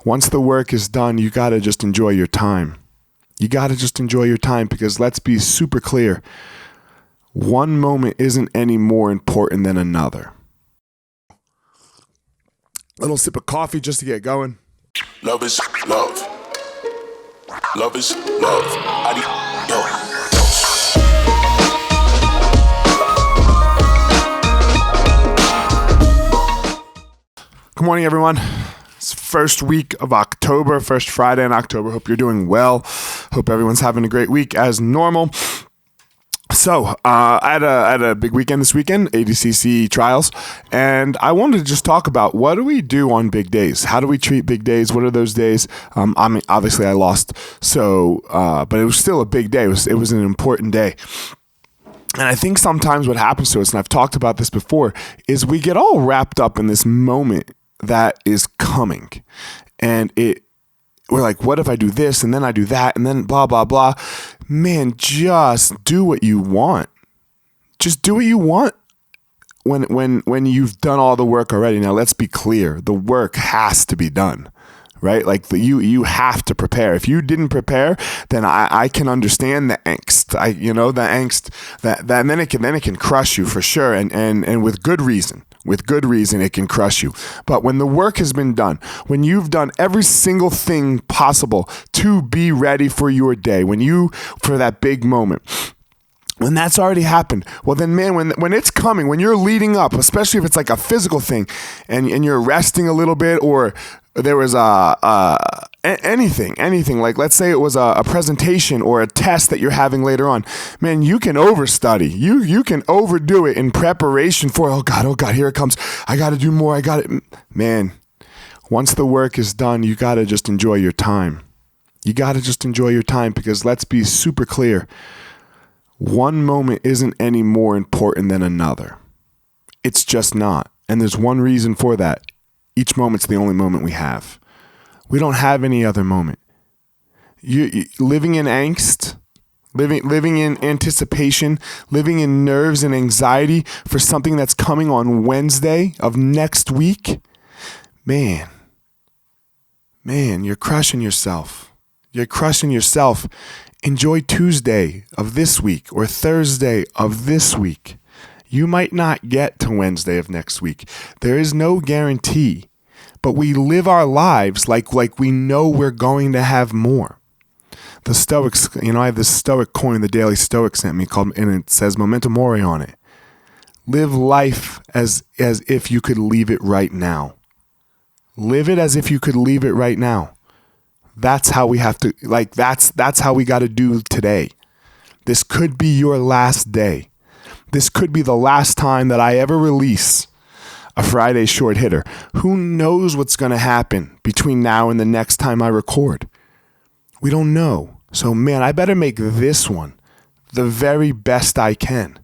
Once the work is done, you got to just enjoy your time. You got to just enjoy your time, because let's be super clear. One moment isn't any more important than another. Little sip of coffee just to get going. Love is love. Love is love. Good morning, everyone. It's first week of October, first Friday in October. Hope you're doing well. Hope everyone's having a great week as normal. So I had a big weekend this weekend, ADCC trials, and I wanted to just talk about what do we do on big days? How do we treat big days? What are those days? I mean, obviously I lost, so but it was still a big day. It was an important day. And I think sometimes what happens to us, and I've talked about this before, is we get all wrapped up in this moment that is coming, and we're like, what if I do this and then I do that and then blah, blah, blah. Man, just do what you want. Just do what you want when you've done all the work already. Now, let's be clear. The work has to be done, right? Like you have to prepare. If you didn't prepare, then I can understand the angst. The angst that then it can crush you for sure. And with good reason. With good reason, it can crush you. But when the work has been done, when you've done every single thing possible to be ready for your day, for that big moment, when that's already happened, well then, man, when it's coming, when you're leading up, especially if it's like a physical thing and you're resting a little bit, or there was anything, like let's say it was a presentation or a test that you're having later on, man, you can overstudy. You can overdo it in preparation for, oh God, here it comes. I got to do more. Man, once the work is done, you got to just enjoy your time. You got to just enjoy your time, because let's be super clear. One moment isn't any more important than another. It's just not. And there's one reason for that. Each moment's the only moment we have. We don't have any other moment. You living in angst, living in anticipation, living in nerves and anxiety for something that's coming on Wednesday of next week. Man, you're crushing yourself. You're crushing yourself. Enjoy Tuesday of this week or Thursday of this week. You might not get to Wednesday of next week. There is no guarantee, but we live our lives like we know we're going to have more. The Stoics, I have this Stoic coin the Daily Stoic sent me and it says Memento Mori on it. Live life as if you could leave it right now. Live it as if you could leave it right now. That's how we have to, that's how we got to do today. This could be your last day. This could be the last time that I ever release a Friday short hitter. Who knows what's going to happen between now and the next time I record? We don't know. So, man, I better make this one the very best I can.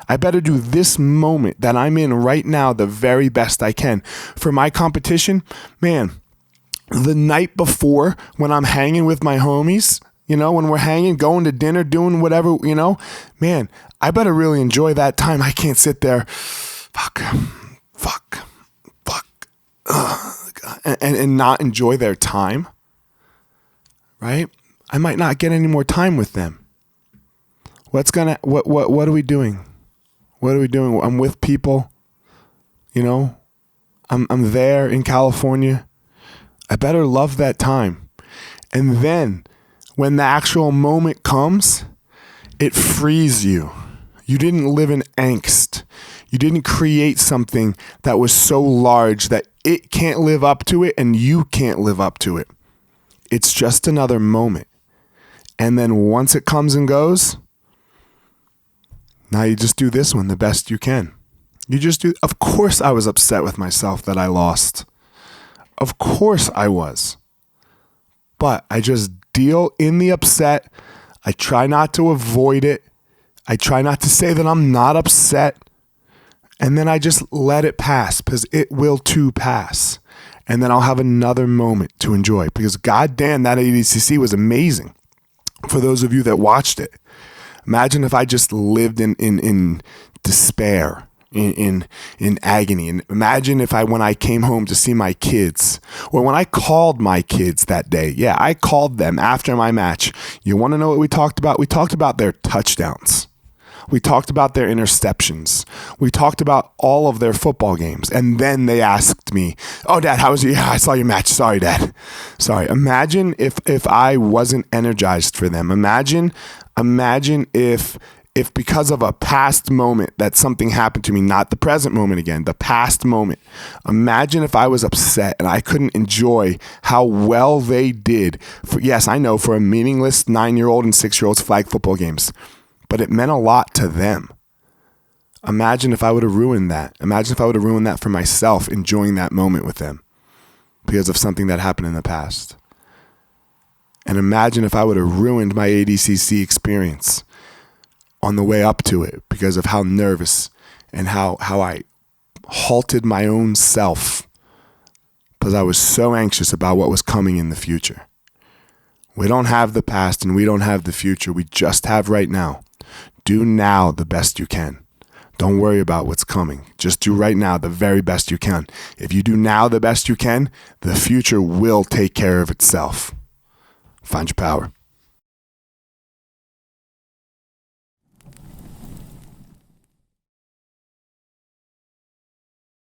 I better do this moment that I'm in right now the very best I can. For my competition, man, the night before when I'm hanging with my homies, when we're hanging, going to dinner, doing whatever, man, I better really enjoy that time. I can't sit there, and not enjoy their time, right? I might not get any more time with them. What are we doing? What are we doing? I'm with people, I'm there in California. I better love that time. And then when the actual moment comes, it frees you. You didn't live in angst. You didn't create something that was so large that it can't live up to it and you can't live up to it. It's just another moment. And then once it comes and goes, now you just do this one the best you can. Of course I was upset with myself that I lost. Of course I was. But I just deal in the upset. I try not to avoid it. I try not to say that I'm not upset. And then I just let it pass, because it will too pass. And then I'll have another moment to enjoy, because goddamn, that ADCC was amazing. For those of you that watched it, imagine if I just lived in despair in agony. And imagine if when I came home to see my kids, or when I called my kids that day. Yeah, I called them after my match. You want to know what we talked about? We talked about their touchdowns. We talked about their interceptions. We talked about all of their football games. And then they asked me, "Oh, Dad, how was it? Yeah, I saw your match. Sorry, Dad. Sorry." Imagine if I wasn't energized for them. Imagine if because of a past moment that something happened to me, not the present moment again, the past moment. Imagine if I was upset and I couldn't enjoy how well they did. Yes, I know, for a meaningless 9-year-old and 6-year-old's flag football games. But it meant a lot to them. Imagine if I would have ruined that. Imagine if I would have ruined that for myself, enjoying that moment with them because of something that happened in the past. And imagine if I would have ruined my ADCC experience on the way up to it because of how nervous and how I halted my own self because I was so anxious about what was coming in the future. We don't have the past and we don't have the future. We just have right now. Do now the best you can. Don't worry about what's coming. Just do right now the very best you can. If you do now the best you can, the future will take care of itself. Find your power.